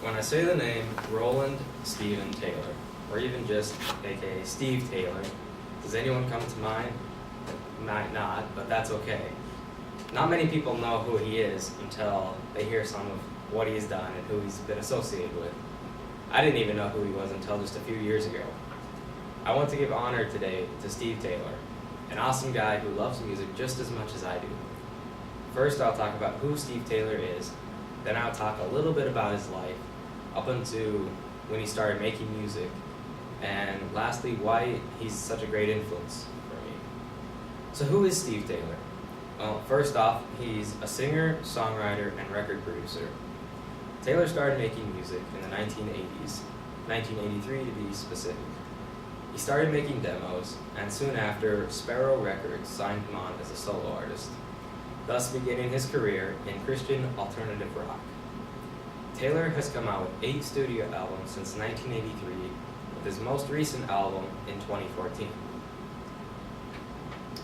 When I say the name Roland Stephen Taylor, or even just aka Steve Taylor, does anyone come to mind? Might not, but that's okay. Not many people know who he is until they hear some of what he's done and who he's been associated with. I didn't even know who he was until just a few years ago. I want to give honor today to Steve Taylor, an awesome guy who loves music just as much as I do. First, I'll talk about who Steve Taylor is, then I'll talk a little bit about his life, up until when he started making music, and lastly, why he's such a great influence for me. So who is Steve Taylor? Well, first off, he's a singer, songwriter, and record producer. Taylor started making music in the 1980s, 1983 to be specific. He started making demos, and soon after, Sparrow Records signed him on as a solo artist, thus beginning his career in Christian alternative rock. Taylor has come out with 8 studio albums since 1983, with his most recent album in 2014.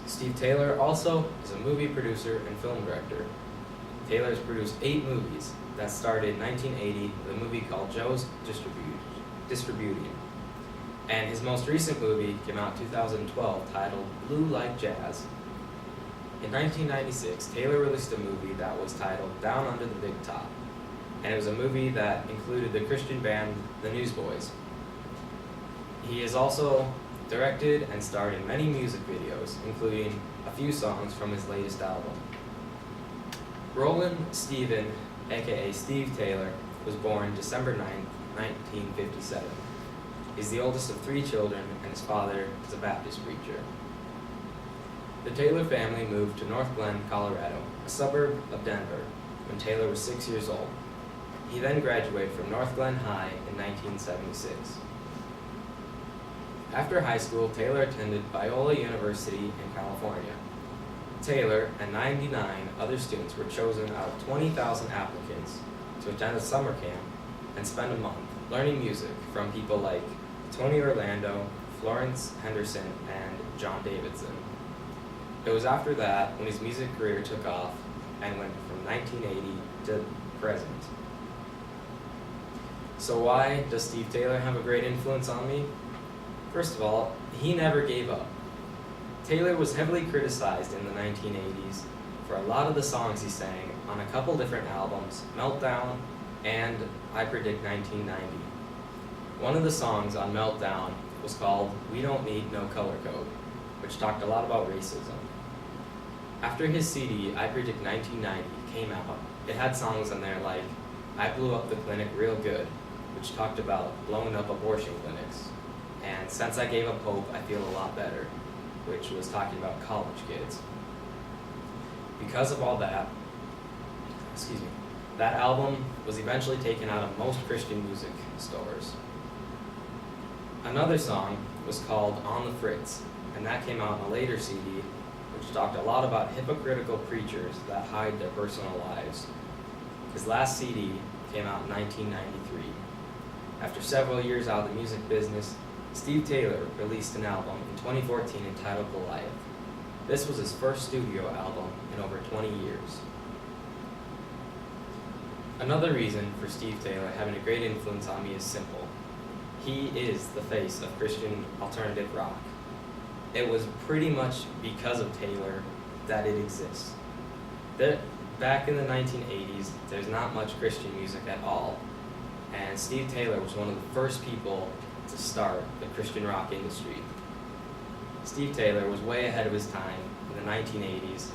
Steve Taylor also is a movie producer and film director. Taylor has produced 8 movies that started in 1980 with a movie called Joe's Distributing. And his most recent movie came out in 2012 titled Blue Like Jazz. In 1996, Taylor released a movie that was titled Down Under the Big Top, and it was a movie that included the Christian band The Newsboys. He has also directed and starred in many music videos, including a few songs from his latest album. Roland Stephen, aka Steve Taylor, was born December 9, 1957. He's the oldest of 3 children, and his father is a Baptist preacher. The Taylor family moved to North Glen, Colorado, a suburb of Denver, when Taylor was 6 years old. He then graduated from North Glen High in 1976. After high school, Taylor attended Biola University in California. Taylor and 99 other students were chosen out of 20,000 applicants to attend a summer camp and spend a month learning music from people like Tony Orlando, Florence Henderson, and John Davidson. It was after that when his music career took off and went from 1980 to present. So why does Steve Taylor have a great influence on me? First of all, he never gave up. Taylor was heavily criticized in the 1980s for a lot of the songs he sang on a couple different albums, Meltdown and I Predict 1990. One of the songs on Meltdown was called We Don't Need No Color Code, which talked a lot about racism. After his CD, I Predict 1990, came out, it had songs on there like I Blew Up the Clinic Real Good, which talked about blowing up abortion clinics, and Since I Gave Up Hope, I Feel a Lot Better, which was talking about college kids. Because of all that, that album was eventually taken out of most Christian music stores. Another song was called On the Fritz, and that came out in a later CD, which talked a lot about hypocritical preachers that hide their personal lives. His last CD came out in 1993. After several years out of the music business, Steve Taylor released an album in 2014 entitled Goliath. This was his first studio album in over 20 years. Another reason for Steve Taylor having a great influence on me is simple. He is the face of Christian alternative rock. It was pretty much because of Taylor that it exists. Back in the 1980s, there's not much Christian music at all, and Steve Taylor was one of the first people to start the Christian rock industry. Steve Taylor was way ahead of his time in the 1980s,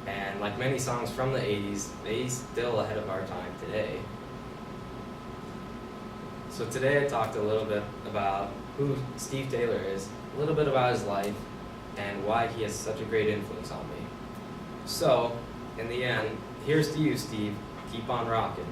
and like many songs from the 80s, he's still ahead of our time today. So today I talked a little bit about who Steve Taylor is, a little bit about his life, and why he has such a great influence on me. So, in the end, here's to you, Steve. Keep on rocking.